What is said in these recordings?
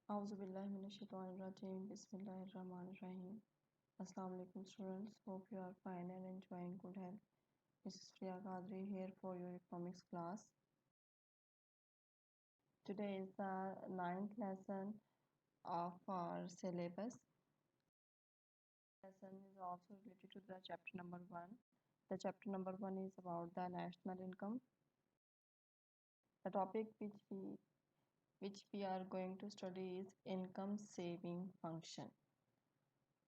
Auzubillahiminash-shaytanir-rajim. Bismillahir-rahmanir-rahim. Assalamu alaikum students. Hope you are fine and enjoying good health. This is Priya Qadri here for your economics class. Today is the 9th lesson of our syllabus. Lesson is also related to the chapter number 1. The chapter number 1 is about the national income. The topic which we are going to study is income saving function.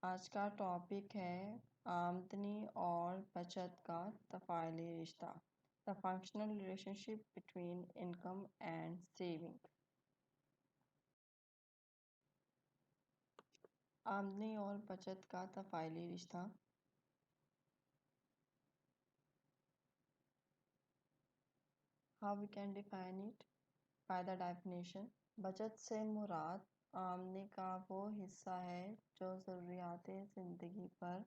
आज का topic है आमदनी और बचत का तफाइली रिश्ता, the functional relationship between income and saving. आमदनी और बचत का तफाइली रिश्ता। How we can define it? By the definition, बचत से मुराद आमदनी का वो हिस्सा है जो ज़रूरियात ज़िंदगी पर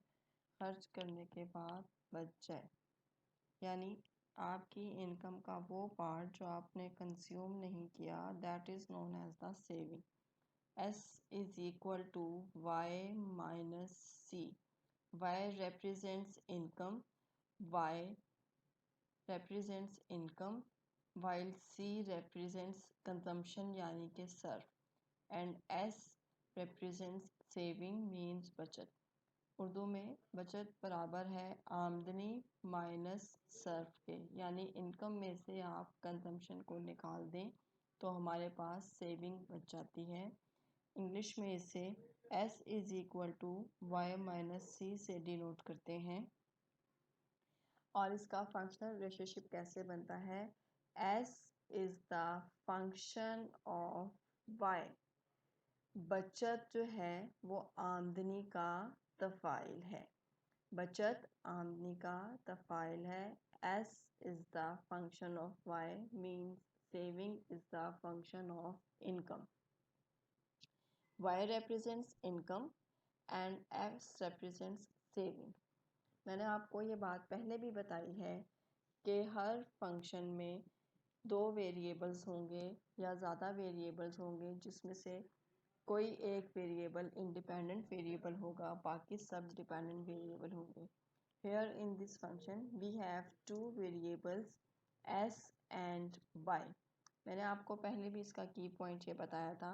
खर्च करने के बाद बच जाए, यानी आपकी इनकम का वो पार्ट जो आपने कंज्यूम नहीं किया, that is known as the saving. S is equal to Y minus C. Y represents income, Y represents income, while C represents consumption यानी कि Surf, and S represents saving means बचत। उर्दू में बचत बराबर है आमदनी माइनस सर्फ के, यानी इनकम में से आप कंजम्पशन को निकाल दें तो हमारे पास सेविंग बच जाती है। इंग्लिश में इसे S is equal to Y minus C से डिनोट करते हैं। और इसका फंक्शनल रिलेशनशिप कैसे बनता है? S is the function of Y. बचत जो है वो आमदनी का तफाइल है, बचत आमदनी का तफाइल है। S is the function of Y means saving is the function of income. Y represents income and S represents saving। मैंने आपको ये बात पहले भी बताई है कि हर फंक्शन में दो वेरिएबल्स होंगे या ज़्यादा वेरिएबल्स होंगे, जिसमें से कोई एक वेरिएबल इंडिपेंडेंट वेरिएबल होगा, बाकी सब डिपेंडेंट वेरिएबल होंगे। Here in this function we have two variables S and Y। मैंने आपको पहले भी इसका की पॉइंट ये बताया था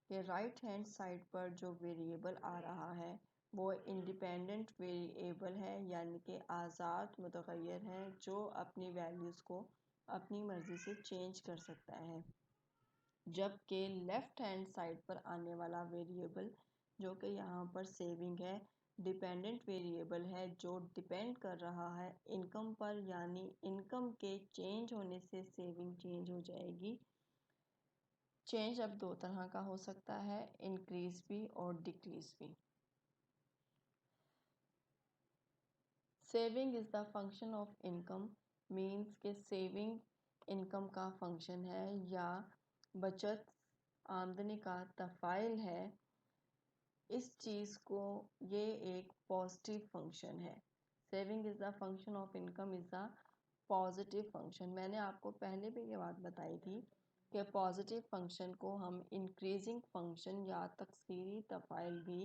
कि राइट हैंड साइड पर जो वेरिएबल आ रहा है वो इंडिपेंडेंट वेरिएबल है, यानी कि आज़ाद मुतग़य्यर है जो अपनी वैल्यूज़ को अपनी मर्ज़ी से चेंज कर सकता है, जबकि लेफ़्ट हैंड साइड पर आने वाला वेरिएबल जो कि यहाँ पर सेविंग है, डिपेंडेंट वेरिएबल है जो डिपेंड कर रहा है इनकम पर, यानी इनकम के चेंज होने से सेविंग चेंज हो जाएगी। चेंज अब दो तरह का हो सकता है, इंक्रीज भी और डिक्रीज भी। Saving is the function of income means के सेविंग इनकम का फंक्शन है या बचत आमदनी का तफाइल है। इस चीज़ को ये एक पॉजिटिव फंक्शन है। Saving is the function of income is the positive function. मैंने आपको पहले भी ये बात बताई थी कि पॉजिटिव फंक्शन को हम इंक्रीजिंग फंक्शन या तकसीरी तफाइल भी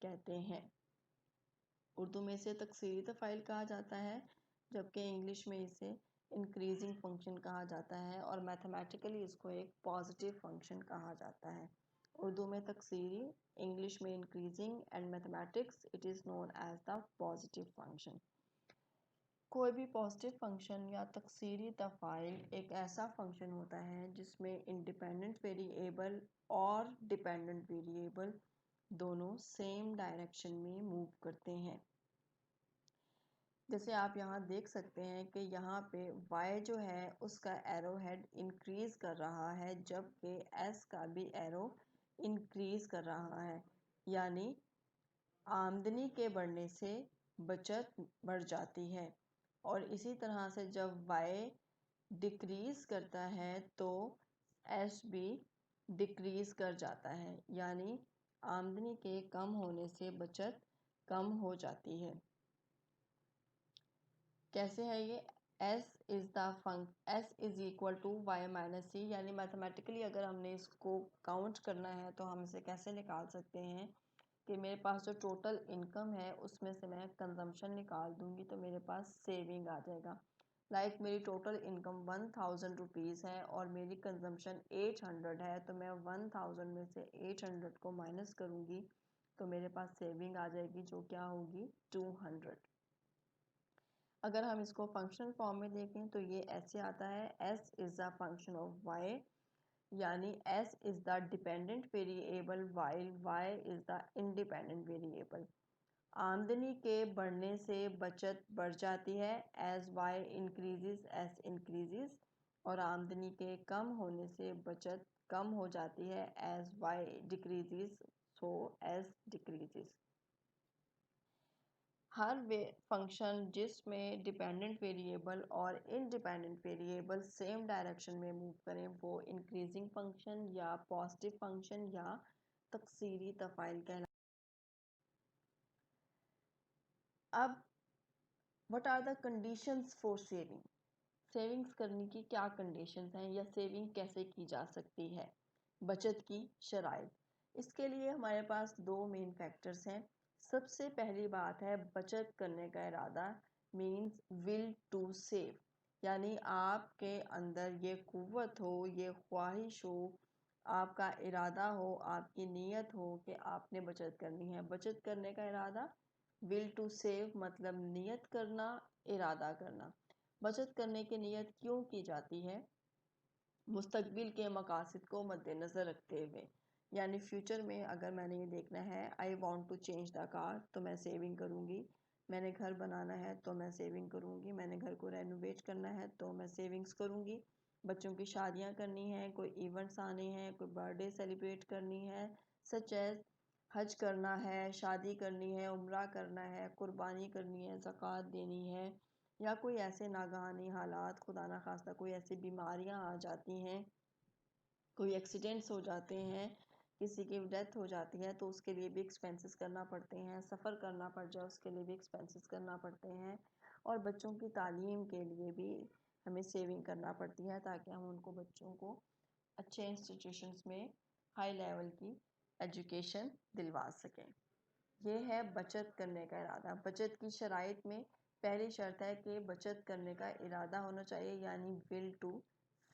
कहते हैं। उर्दू में इसे तकसीरी तफाइल कहा जाता है, जबकि इंग्लिश में इसे इंक्रीजिंग फंक्शन कहा जाता है और मैथमेटिकली इसको एक पॉजिटिव फंक्शन कहा जाता है। उर्दू में तकसीरी, इंग्लिश में increasing and mathematics it is known as the positive function. कोई भी पॉजिटिव फंक्शन या तकसीरी तफाइल एक ऐसा फंक्शन होता है जिसमें इंडिपेंडेंट वेरिएबल और डिपेंडेंट वेरिएबल दोनों सेम डायरेक्शन में मूव करते हैं। जैसे आप यहाँ देख सकते हैं कि यहाँ पे y जो है उसका एरो हेड इंक्रीज कर रहा है, जबकि s का भी एरो इंक्रीज कर रहा है, यानी आमदनी के बढ़ने से बचत बढ़ जाती है। और इसी तरह से जब y डिक्रीज करता है तो s भी डिक्रीज कर जाता है, यानी आमदनी के कम होने से बचत कम हो जाती है। कैसे है ये? S S is equal to Y minus C, यानी मैथमेटिकली अगर हमने इसको काउंट करना है तो हम इसे कैसे निकाल सकते हैं कि मेरे पास जो टोटल इनकम है उसमें से मैं कंजम्पशन निकाल दूंगी तो मेरे पास सेविंग आ जाएगा। लाइक मेरी टोटल इनकम 1000 रुपीज़ है और मेरी कंजम्पशन 800 है, तो मैं 1000 में से 800 को माइनस करूंगी तो मेरे पास सेविंग आ जाएगी जो क्या होगी 200। अगर हम इसको फंक्शन फॉर्म में देखें तो ये ऐसे आता है, s is the function of y, यानी s is the dependent variable while y is the independent variable. आमदनी के बढ़ने से बचत बढ़ जाती है, as y increases s increases, और आमदनी के कम होने से बचत कम हो जाती है, as y decreases so s decreases. हर वे फंक्शन जिसमें डिपेंडेंट वेरिएबल और इंडिपेंडेंट वेरिएबल सेम डायरेक्शन में मूव करें वो इंक्रीजिंग फंक्शन या पॉजिटिव फंक्शन या तकसीरी तफ़ाइल कहलाता है। अब what are the conditions for saving, savings करने की क्या कंडीशंस हैं या सेविंग कैसे की जा सकती है। बचत की शराइत, इसके लिए हमारे पास दो मेन फैक्टर्स हैं। सबसे पहली बात है बचत करने का इरादा, मीन्स विल टू सेव, यानी आपके अंदर ये कुव्वत हो, ये ख्वाहिश हो, आपका इरादा हो, आपकी नीयत हो कि आपने बचत करनी है। बचत करने का इरादा, विल टू सेव मतलब नीयत करना, इरादा करना। बचत करने की नीयत क्यों की जाती है, मुस्तकबिल के मकासद को मद्देनज़र रखते हुए, यानी फ्यूचर में अगर मैंने ये देखना है I want to change the car तो मैं सेविंग करूँगी, मैंने घर बनाना है तो मैं सेविंग करूँगी, मैंने घर को रेनोवेट करना है तो मैं सेविंग्स करूँगी, बच्चों की शादियाँ करनी हैं, कोई इवेंट्स आने हैं, कोई बर्थडे सेलिब्रेट करनी है, सच एज हज करना है, शादी करनी है, उम्रा करना है, कुर्बानी करनी है, ज़कात देनी है, या कोई ऐसे नागहानी हालात, खुदा ना खास्ता कोई ऐसी बीमारियां आ जाती हैं, कोई एक्सीडेंट्स हो जाते हैं, किसी की डेथ हो जाती है तो उसके लिए भी एक्सपेंसेस करना पड़ते हैं, सफ़र करना पड़ जाए उसके लिए भी एक्सपेंसेस करना पड़ते हैं, और बच्चों की तालीम के लिए भी हमें सेविंग करना पड़ती है ताकि हम उनको बच्चों को अच्छे इंस्टीट्यूशंस में हाई लेवल की एजुकेशन दिलवा सकें। ये है बचत करने का इरादा। बचत की शराइत में पहली शर्त है कि बचत करने का इरादा होना चाहिए, यानी विल टू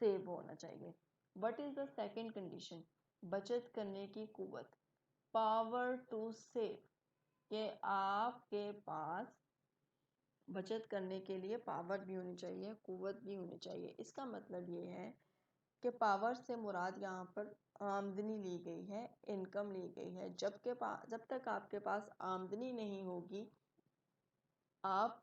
सेव होना चाहिए। What is the second condition, बचत करने की कुव्वत, पावर टू सेव, कि आपके पास बचत करने के लिए पावर भी होनी चाहिए, कुव्वत भी होनी चाहिए। इसका मतलब ये है कि पावर से मुराद यहाँ पर आमदनी ली गई है, इनकम ली गई है। जब तक आपके पास आमदनी नहीं होगी आप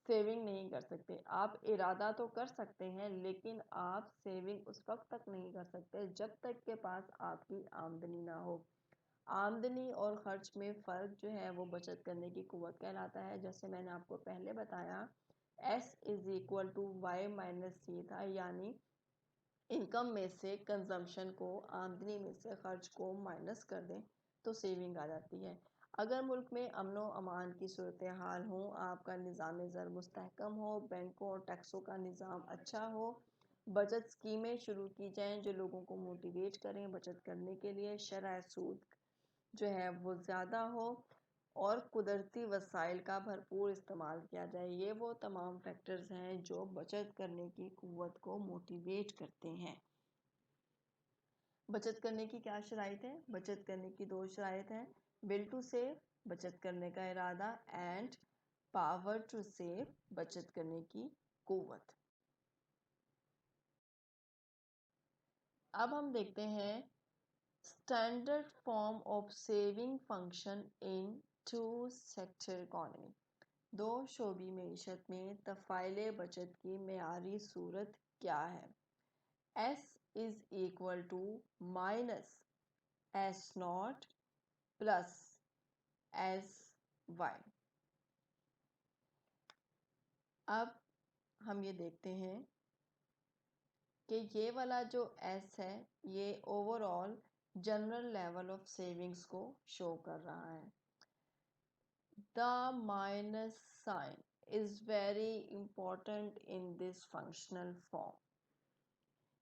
सेविंग नहीं कर सकते। आप इरादा तो कर सकते हैं लेकिन आप सेविंग उस वक्त तक नहीं कर सकते जब तक के पास आपकी आमदनी ना हो। आमदनी और खर्च में फ़र्क जो है वो बचत करने की कुव्वत कहलाता है। जैसे मैंने आपको पहले बताया, S is equal to Y minus C था, यानी इनकम में से कंजम्पशन को, आमदनी में से खर्च को माइनस कर दें तो सेविंग आ जाती है। अगर मुल्क में अमनो अमान की सूरत हाल हो, आपका निज़ाम ज़र मुस्तहकम हो, बैंकों और टैक्सों का निज़ाम अच्छा हो, बचत स्कीमें शुरू की जाएं जो लोगों को मोटिवेट करें बचत करने के लिए, शरह सूद जो है वो ज़्यादा हो, और कुदरती वसाइल का भरपूर इस्तेमाल किया जाए, ये वो तमाम फैक्टर्स हैं जो बचत करने की कुव्वत को मोटिवेट करते हैं। बचत करने की क्या शराइत है, बचत करने की दो शराइत हैं, विल टू सेव बचत करने का इरादा, एंड पावर टू सेव बचत करने की कुव्वत। अब हम देखते हैं standard form of saving function in two sector economy. दो शोबी मईशत में तफ़ाइल बचत की मेयारी सूरत क्या है। S is equal to minus S nought plus S Y. अब हम ये देखते हैं कि ये वाला जो एस है ये overall general level of savings को शो कर रहा है। The minus sign is very important in this functional form.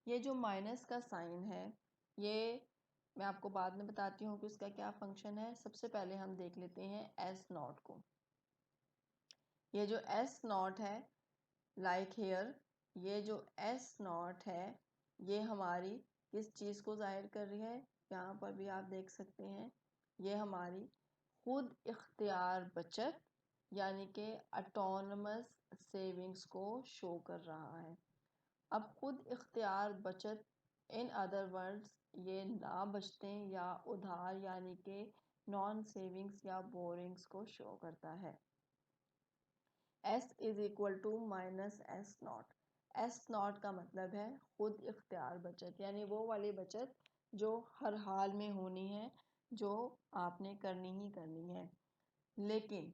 ये जो माइनस का साइन है, ये मैं आपको बाद में बताती हूँ कि उसका क्या फंक्शन है। सबसे पहले हम देख लेते हैं एस नॉट को। ये जो एस नॉट है, लाइक हेयर, ये जो एस नॉट है, ये हमारी किस चीज़ को जाहिर कर रही है? यहाँ पर भी आप देख सकते हैं, ये हमारी खुद इख्तियार बचत यानी कि ऑटोनमस सेविंग्स को शो कर रहा है। अब खुद इख्तियार बचत, इन अदर वर्ड्स, ये ना बचतें या उधार यानी कि नॉन सेविंग्स या बोरिंग्स को शो करता है। S is equal to minus S nought. S nought का मतलब है खुद इख्तियार बचत, यानी वो वाली बचत जो हर हाल में होनी है, जो आपने करनी ही करनी है। लेकिन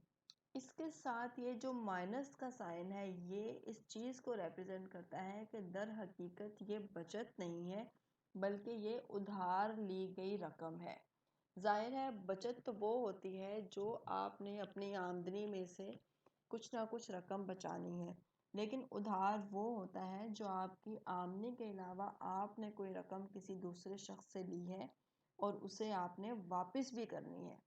इसके साथ ये जो माइनस का साइन है, ये इस चीज़ को रिप्रेजेंट करता है कि दर हकीकत ये बचत नहीं है, बल्कि ये उधार ली गई रकम है। जाहिर है बचत तो वो होती है जो आपने अपनी आमदनी में से कुछ ना कुछ रकम बचानी है, लेकिन उधार वो होता है जो आपकी आमदनी के अलावा आपने कोई रकम किसी दूसरे शख्स से ली है और उसे आपने वापस भी करनी है।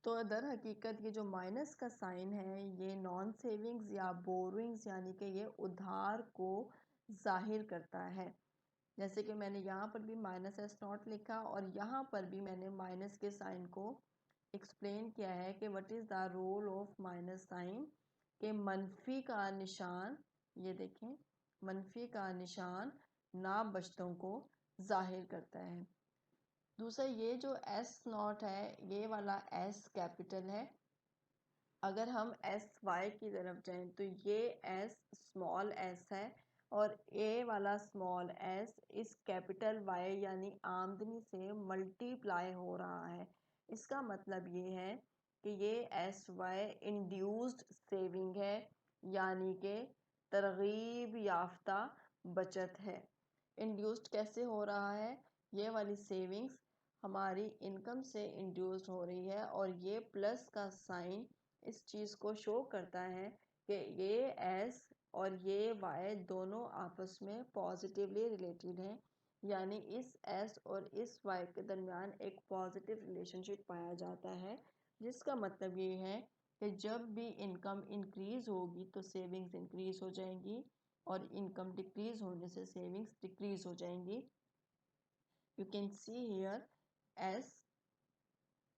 तो दर हकीकत ये जो माइनस का साइन है, ये नॉन सेविंग्स या बोरिंग्स यानी कि ये उधार को जाहिर करता है। जैसे कि मैंने यहाँ पर भी माइनस एस नॉट लिखा और यहाँ पर भी मैंने माइनस के साइन को एक्सप्लेन किया है कि what is the role of minus sign, के मनफी का निशान, ये देखें, मनफी का निशान ना बचतों को जाहिर करता है। दूसरा, ये जो एस नॉट है, ये वाला एस कैपिटल है। अगर हम एस वाई की तरफ जाएं तो ये एस स्मॉल एस है और ए वाला स्मॉल एस इस कैपिटल वाई यानी आमदनी से मल्टीप्लाई हो रहा है। इसका मतलब ये है कि ये एस वाई इंड्यूस्ड सेविंग है, यानी कि तरगीब याफ्ता बचत है। इंड्यूस्ड कैसे हो रहा है? ये वाली सेविंग्स हमारी इनकम से इंड्यूस्ड हो रही है और ये प्लस का साइन इस चीज़ को शो करता है कि ये एस और ये वाई दोनों आपस में पॉजिटिवली रिलेटेड हैं, यानी इस एस और इस वाई के दरमियान एक पॉजिटिव रिलेशनशिप पाया जाता है, जिसका मतलब ये है कि जब भी इनकम इंक्रीज होगी तो सेविंग्स इंक्रीज हो जाएंगी और इनकम डिक्रीज होने से सेविंग्स डिक्रीज हो जाएंगी। You can see here S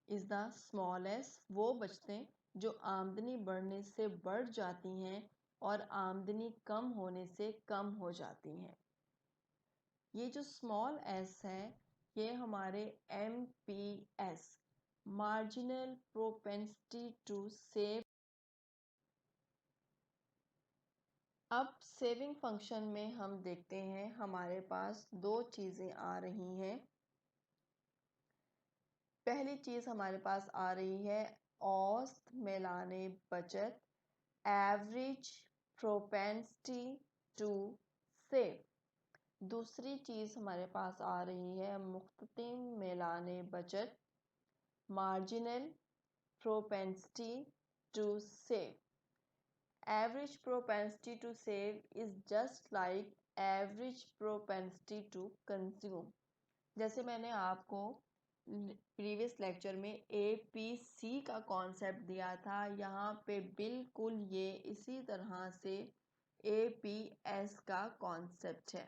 is the small S, वो बचतें जो आमदनी बढ़ने से बढ़ जाती हैं और आमदनी कम होने से कम हो जाती हैं। ये जो स्मॉल एस है, ये हमारे MPS, marginal propensity to save. अब सेविंग फंक्शन में हम देखते हैं हमारे पास दो चीज़ें आ रही हैं। पहली चीज़ हमारे पास आ रही है औसत मेलाने बचत, एवरेज प्रोपेंसिटी टू सेव। दूसरी चीज़ हमारे पास आ रही है मुख्ततिम मेलाने बचत, marginal propensity to save. Average propensity to save is just like average propensity to consume। जैसे मैंने आपको प्रीवियस लेक्चर में APC का कॉन्सेप्ट दिया था, यहाँ पे बिल्कुल ये इसी तरह से APS का कॉन्सेप्ट है।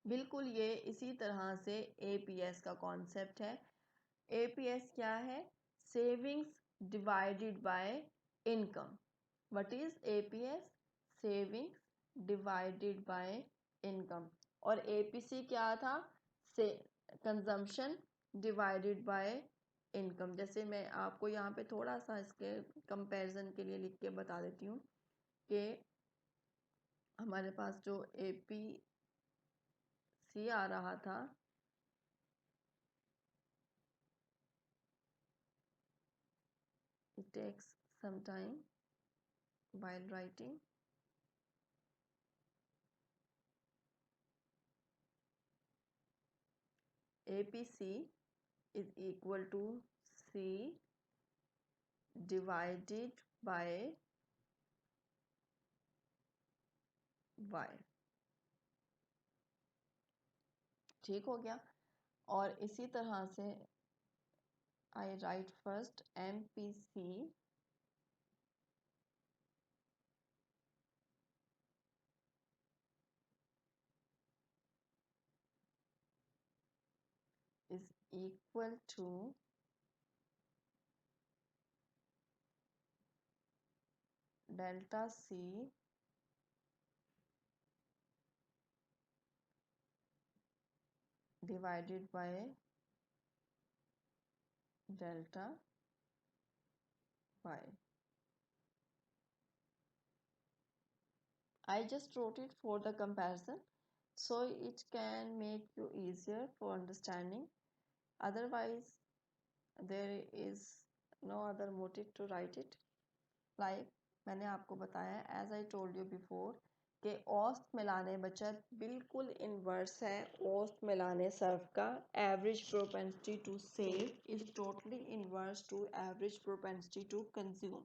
बिल्कुल ये इसी तरह से APS का कॉन्सेप्ट है। APS क्या है? Savings divided by income. What is APS? Savings divided by income। और APC क्या था? से कंजम्पशन डिवाइडेड बाय इनकम। जैसे मैं आपको यहाँ पे थोड़ा सा इसके कंपैरिजन के लिए लिख के बता देती हूँ कि हमारे पास जो APC आ रहा था, it takes some time while writing। APC is equal to C divided by Y. ठीक हो गया। और इसी तरह से I write first M P C is equal to delta C divided by delta Y. I just wrote it for the comparison, so it can make you easier for understanding. Otherwise, there is no other motive to write it. Like मैंने आपको बताया, as I told you before, कि औसत मिलाने बचत बिल्कुल inverse है औसत मिलाने सर्फ का। Average propensity to save is totally inverse to average propensity to consume.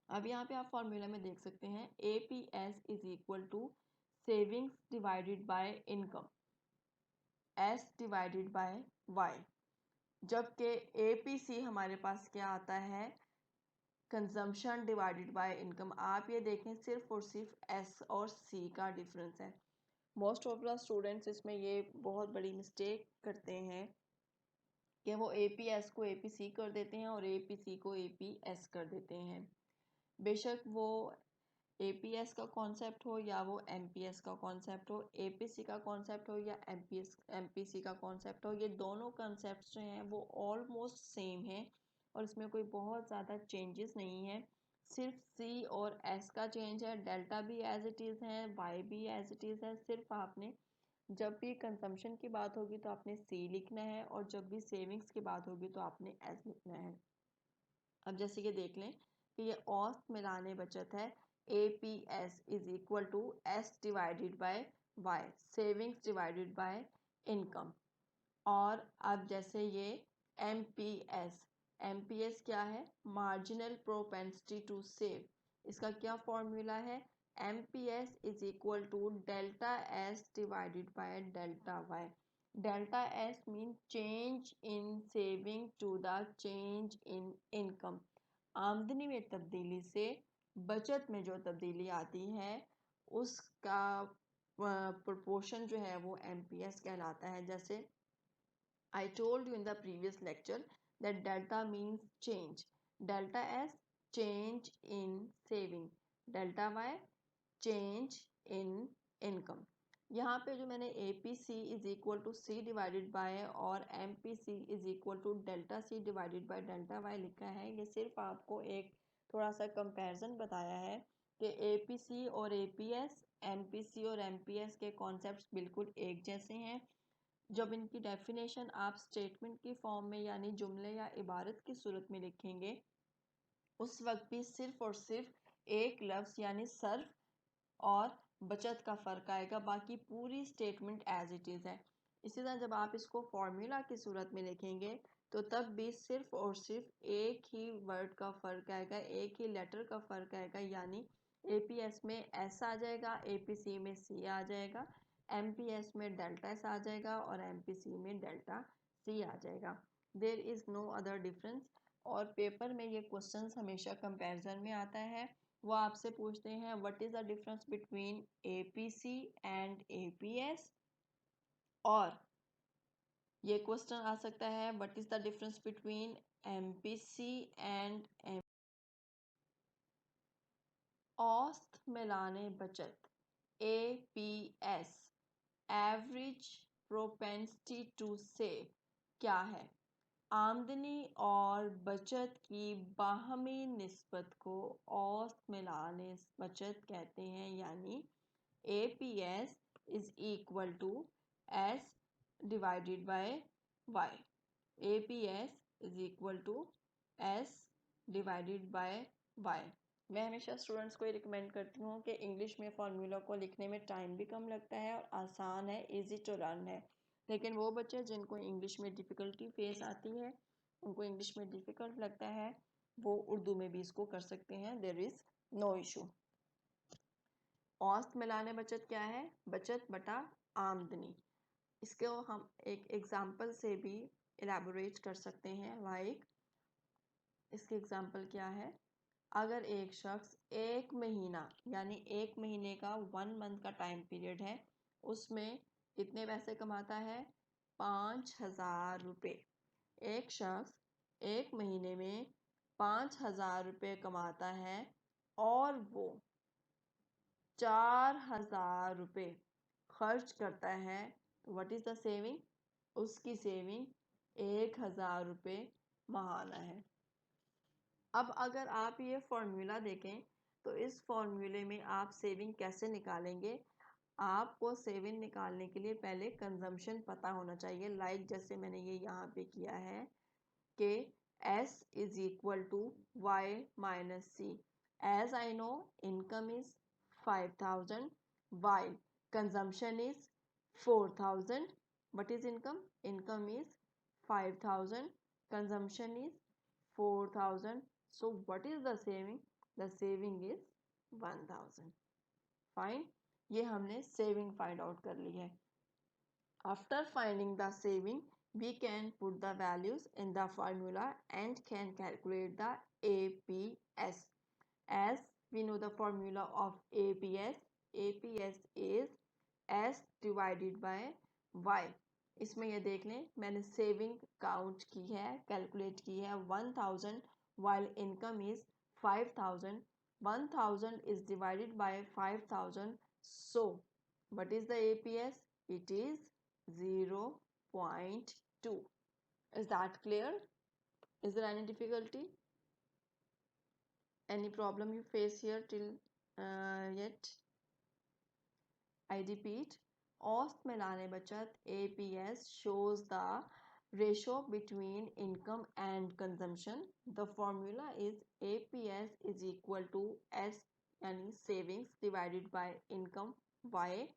अब यहाँ पे आप फॉर्मूला में देख सकते हैं APS is equal to savings divided by income S divided by Y, जबकि APC हमारे पास क्या आता है, कंजम्पशन डिवाइडेड बाय इनकम। आप ये देखें सिर्फ और सिर्फ S और C का डिफरेंस है। मोस्ट ऑफ द स्टूडेंट्स इसमें ये बहुत बड़ी मिस्टेक करते हैं कि वो APS को APC कर देते हैं और APC को APS कर देते हैं। बेशक वो APS का कॉन्सेप्ट हो या वो MPS का कॉन्सेप्ट हो, APC का कॉन्सेप्ट हो या MPC का कॉन्सेप्ट हो, ये दोनों कॉन्सेप्ट जो हैं वो ऑलमोस्ट सेम हैं और इसमें कोई बहुत ज़्यादा चेंजेस नहीं है। सिर्फ C और S का चेंज है, डेल्टा भी एज इट इज़ है, Y भी एज इट इज़ है। सिर्फ आपने जब भी कंजम्पशन की बात होगी तो आपने C लिखना है और जब भी सेविंग्स की बात होगी तो आपने S लिखना है। अब जैसे कि देख लें कि ये औसत मिलाने बचत है, APS is equal to S divided by Y, savings divided by income. और अब जैसे ये MPS क्या है, मार्जिनल प्रोपेंसिटी टू सेव। इसका क्या फॉर्मूला है, MPS is equal to delta S divided by delta Y। Delta S mean change in saving to the change in income. आमदनी में तब्दीली से बचत में जो तब्दीली आती है उसका प्रोपोर्शन जो है वो MPS कहलाता है। जैसे I told you in the previous lecture that delta means change. Delta S change in saving. Delta Y change in income. यहाँ पे जो मैंने APC is equal to C divided by और MPC is equal to delta C divided by delta Y लिखा है, ये सिर्फ आपको एक थोड़ा सा कंपैरिजन बताया है कि APC और APS, MPC और MPS के कॉन्सेप्ट्स बिल्कुल एक जैसे हैं। जब इनकी डेफिनेशन आप स्टेटमेंट की फॉर्म में यानी जुमले या इबारत की सूरत में लिखेंगे उस वक्त भी सिर्फ और सिर्फ एक लफ्ज़ यानी सर्फ और बचत का फ़र्क आएगा, बाकी पूरी स्टेटमेंट एज इट इज़ है। इसी तरह जब आप इसको फॉर्मूला की सूरत में लिखेंगे तो तब भी सिर्फ और सिर्फ एक ही वर्ड का फ़र्क आएगा, एक ही लेटर का फ़र्क आएगा, यानी APS में S आ जाएगा, APC में C आ जाएगा, MPS में डेल्टा S आ जाएगा और MPC में डेल्टा C आ जाएगा। There is no other difference. और पेपर में ये क्वेश्चंस हमेशा कंपैरिजन में आता है। वो आपसे पूछते हैं what is the difference between APC and APS, और ये क्वेश्चन आ सकता है what is the difference between MPC and औसत मिलाने बचत APS, average propensity to save क्या है, आमदनी और बचत की बाहमी निस्बत को औसत मिलाने बचत कहते हैं, यानी APS is equal to S divided by Y। APS is equal to S divided by Y। मैं हमेशा स्टूडेंट्स को ये रिकमेंड करती हूँ कि इंग्लिश में फार्मूला को लिखने में टाइम भी कम लगता है और आसान है, इजी टू लर्न है। लेकिन वो बच्चे जिनको इंग्लिश में डिफ़िकल्टी फेस आती है उनको इंग्लिश में डिफिकल्ट लगता है वो उर्दू में भी इसको कर सकते हैं, देयर इज नो इशू। औसत मिलाने बचत क्या है? बचत बटा आमदनी। इसको हम एक एग्जाम्पल से भी इलेबोरेट कर सकते हैं। लाइक इसकी एग्जाम्पल क्या है? अगर एक शख्स एक महीना यानी एक महीने का 1 मंथ का टाइम पीरियड है, उसमें कितने पैसे कमाता है? 5,000 रुपये। एक शख्स एक महीने में 5,000 रुपये कमाता है और वो 4,000 रुपये खर्च करता है, तो व्हाट इज द सेविंग? उसकी सेविंग 1,000 रुपये महाना है। अब अगर आप ये फॉर्मूला देखें तो इस फॉर्मूले में आप सेविंग कैसे निकालेंगे? आपको सेविंग निकालने के लिए पहले कंजम्पशन पता होना चाहिए। लाइक जैसे मैंने ये यहाँ पे किया है कि S is equal to Y minus C. As I know income is 5,000 while consumption is 4,000. What is income? Income is 5,000. Consumption is 4,000. So what is the saving? The saving is 1,000. Fine. ये हमने saving find out कर ली है. After finding the saving, we can put the values in the formula and can calculate the APS. As we know the formula of APS, APS is S divided by Y. इसमें ये देख लें, मैंने saving count की है, calculate की है 1,000 while income is 5,000. 1,000 is divided by 5,000. So what is the APS? It is 0.2. Is that clear? Is there any difficulty? Any problem you face here till yet? I repeat, औसत मिलाने बचत APS shows the ratio between income and consumption. The formula is APS is equal to S यानी savings divided by income Y.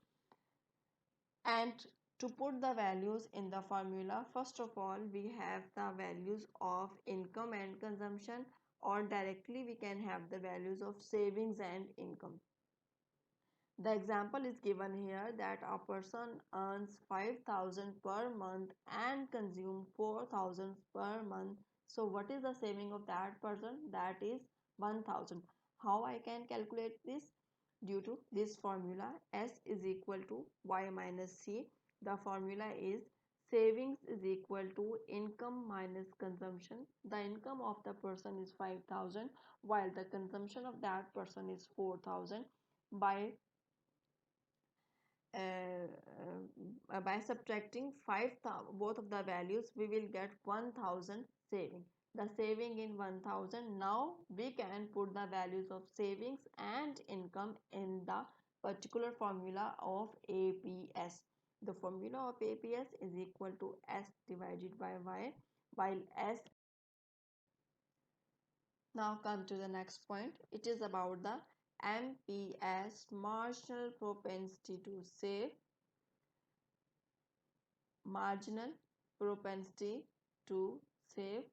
And to put the values in the formula, first of all we have the values of income and consumption, or directly we can have the values of savings and income. The example is given here that a person earns 5,000 per month and consumes 4,000 per month. So what is the saving of that person? That is 1,000. How I can calculate this? Due to this formula, S is equal to Y minus C. The formula is savings is equal to income minus consumption. The income of the person is 5,000 while the consumption of that person is 4,000. By subtracting 5,000 both of the values, we will get 1,000 saving. The saving in 1,000. Now we can put the values of savings and income in the particular formula of APS. The formula of APS is equal to S divided by Y, while S. Now come to the next point. It is about the MPS, marginal propensity to save. Marginal propensity to save.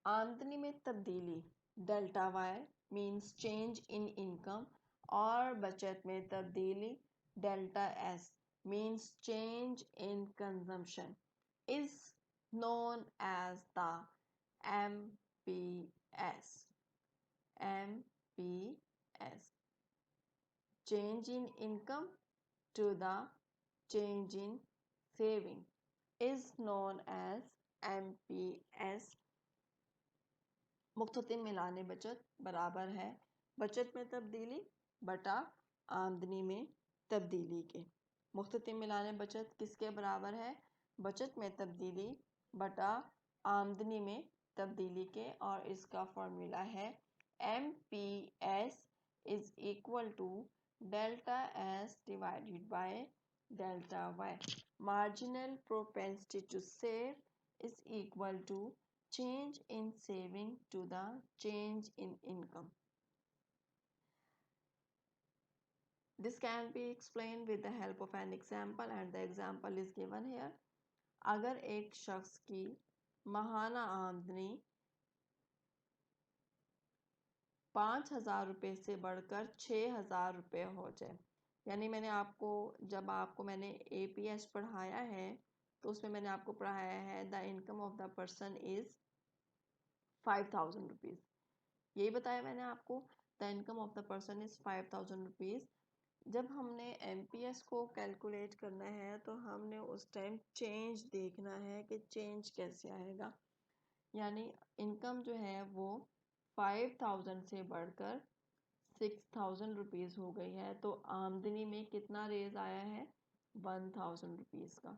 आमदनी में तब्दीली delta Y means change in income, और बचत में तब्दीली delta S means change in consumption is known as the MPS. MPS. Change in income to the change in saving is known as MPS. मुख्ततिम मिलाने बचत बराबर है बचत में तब्दीली बटा आमदनी में तब्दीली के। मुख्ततिम मिलाने बचत किसके बराबर है? बचत में तब्दीली बटा आमदनी में तब्दीली के, और इसका फॉर्मूला है MPS is equal to delta S divided by delta Y. Marginal propensity to save is equal to change in saving to the change in income. This can be explained with the help of an example and the example is given here. अगर एक शख्स की माहाना आमदनी 5,000 रुपये से बढ़कर 6,000 रुपये हो जाए, यानी जब आपको मैंने APS पढ़ाया है तो उसमें मैंने आपको पढ़ाया है the income of the person is 5,000 rupees. यही बताया मैंने आपको, the income of the person is 5,000 rupees. जब हमने MPS को कैलकुलेट करना है तो हमने उस टाइम चेंज देखना है कि चेंज कैसे आएगा, यानी इनकम जो है वो 5,000 से बढ़कर 6,000 रुपीज़ हो गई है, तो आमदनी में कितना रेज आया है, 1,000 रुपीज़ का।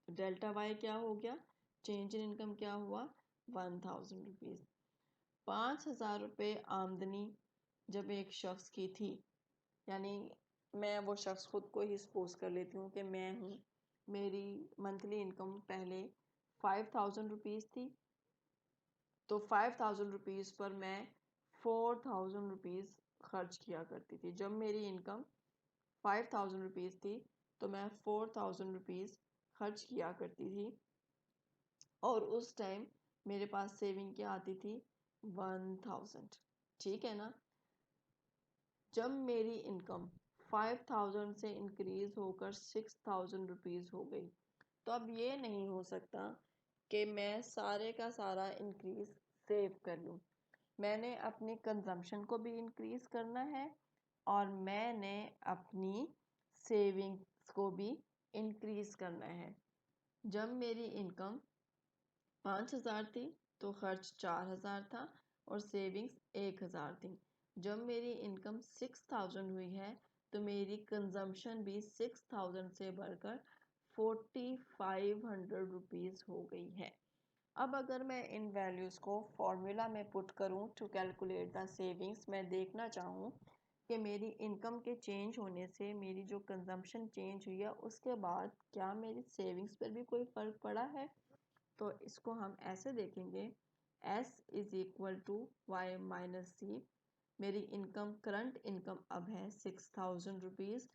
डेल्टा वाई क्या हो गया, चेंज इन इनकम क्या हुआ, 1,000 रुपीज़। 5,000 रुपये आमदनी जब एक शख्स की थी, यानी मैं वो शख्स खुद को ही सपोज कर लेती हूँ कि मैं हूँ, मेरी मंथली इनकम पहले 5,000 रुपीज़ थी, तो 5,000 रुपीज़ पर मैं 4,000 रुपीज़ खर्च किया करती थी। जब मेरी इनकम 5,000 रुपीज़ थी तो मैं 4,000 रुपीज़ खर्च किया करती थी, और उस टाइम मेरे पास सेविंग क्या आती थी, 1,000। ठीक है ना। जब मेरी इनकम 5,000 से इंक्रीज होकर 6,000 रुपीज़ हो गई, तो अब ये नहीं हो सकता कि मैं सारे का सारा इंक्रीज सेव कर लूँ। मैंने अपनी कंजम्पशन को भी इंक्रीज करना है और मैंने अपनी सेविंग्स को भी इंक्रीज करना है। जब मेरी इनकम 5,000 थी तो खर्च 4,000 था और सेविंग्स 1,000 थी। जब मेरी इनकम 6,000 हुई है तो मेरी कंजम्पशन भी 6,000 से बढ़कर 4,500 रुपीज़ हो गई है। अब अगर मैं इन वैल्यूज़ को फॉर्मूला में पुट करूं टू कैलकुलेट द सेविंग्स, मैं देखना चाहूँ कि मेरी इनकम के चेंज होने से मेरी जो कंजम्पशन चेंज हुई है उसके बाद क्या मेरी सेविंग्स पर भी कोई फ़र्क पड़ा है, तो इसको हम ऐसे देखेंगे, S is equal to Y minus C. मेरी इनकम, करंट इनकम अब है 6,000 rupees,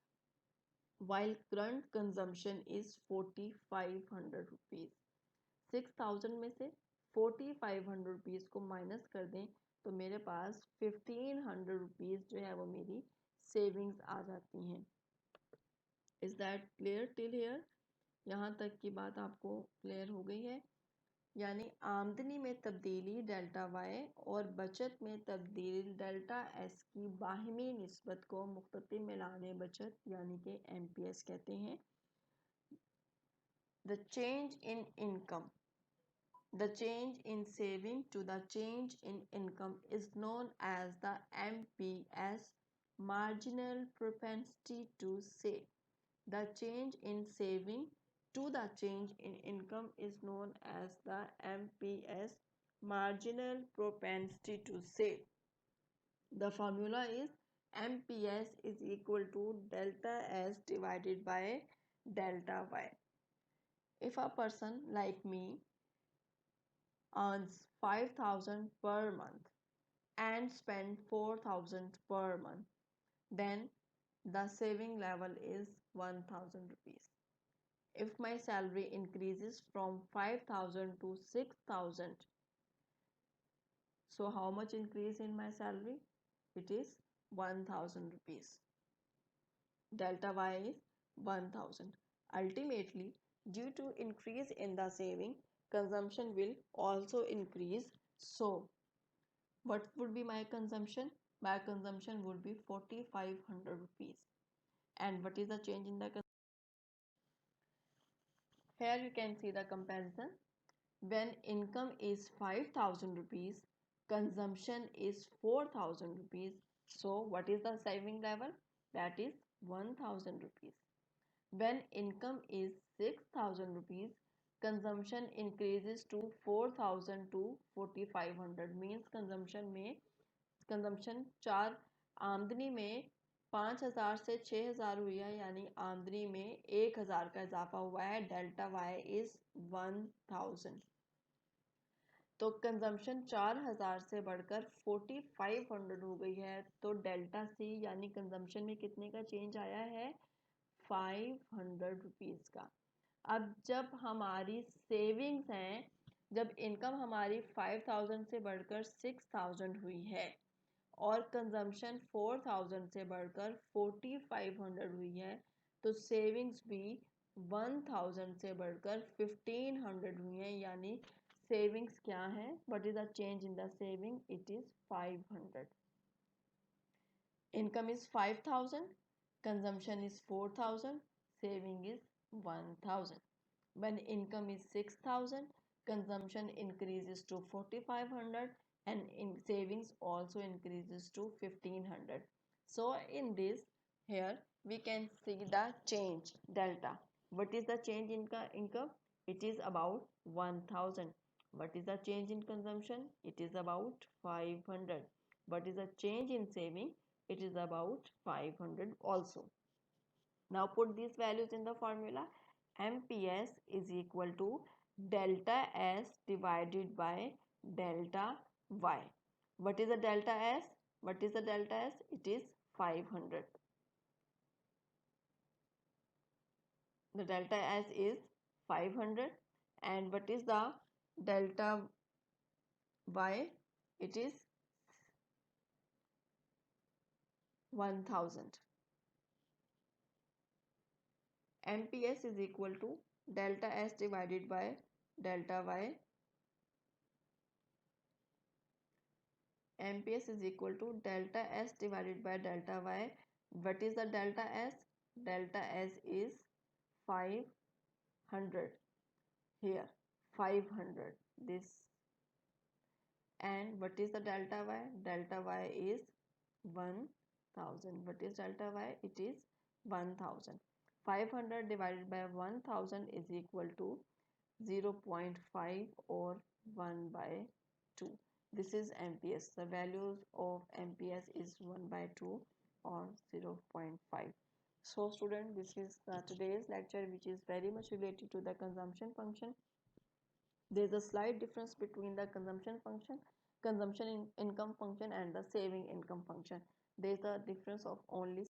while current consumption is 4,500 rupees. 6,000 में से 4,500 रुपीज़ को माइनस कर दें तो मेरे पास 1,500 रुपीज़ जो है वो मेरी सेविंग्स आ जाती हैं। Is that clear till here? यहाँ तक की बात आपको क्लियर हो गई है। यानी आमदनी में तब्दीली डेल्टा वाई और बचत में तब्दीली डेल्टा एस की बाहिमी निस्बत को मुख्ततिम मिलाने बचत यानी कि MPS कहते हैं। The change in income, the change in saving to the change in income is known as the MPS, marginal propensity to save. The change in saving to the change in income is known as the MPS, marginal propensity to save. The formula is MPS is equal to delta S divided by delta Y. If a person like me earns 5,000 per month and spend 4,000 per month, then the saving level is 1,000 rupees. If my salary increases from 5,000 to 6,000, so how much increase in my salary? It is 1,000 rupees. Delta Y is 1,000. Ultimately, due to increase in the saving, consumption will also increase. So, what would be my consumption? My consumption would be 4,500 rupees. And what is the change in the consumption? Here you can see the comparison. When income is 5,000 rupees, consumption is 4,000 rupees. So, what is the saving level? That is 1,000 rupees. When income is 6,000 rupees, consumption increases to 4,000 to 4,500, means consumption चार, आमदनी में 5,000 से 6,000 हुई है, यानी आमदनी में 1,000 का इजाफा हुआ है। Delta Y is 1,000। तो कंजम्पशन 4000 से बढ़कर 4500 हो गई है, तो डेल्टा सी यानी कंजम्पशन में कितने का चेंज आया है? 500 रुपीज़ का। अब जब हमारी सेविंग्स हैं, जब इनकम हमारी 5000 से बढ़कर 6000 हुई है और कंजम्पशन 4000 से बढ़कर 4500 हुई है, तो सेविंग्स भी 1000 से बढ़कर 1500 हुई है। यानी सेविंग्स क्या है? What is the change in the saving? It is 500। Income is 5000, consumption is 4000, saving is 1000. When income is 6000, consumption increases to 4500 and in savings also increases to 1500. So in this, here we can see the change delta. What is the change in income? It is about 1000. What is the change in consumption? It is about 500. What is the change in saving? It is about 500 also. Now put these values in the formula. MPS is equal to delta S divided by delta Y. What is the delta S? What is the delta S? It is 500. The delta S is 500. And what is the delta Y? It is 1000. MPS is equal to delta S divided by delta Y. MPS is equal to delta S divided by delta Y. What is the delta S? Delta S is 500. Here 500 this. And what is the delta Y? Delta Y is 1000. What is delta Y? It is 1000. 500 divided by 1000 is equal to 0.5 or 1 by 2. This is MPS. The values of MPS is 1 by 2 or 0.5. So student, this is today's lecture, which is very much related to the consumption function. There is a slight difference between the consumption function, income function and the saving income function. There is a difference of only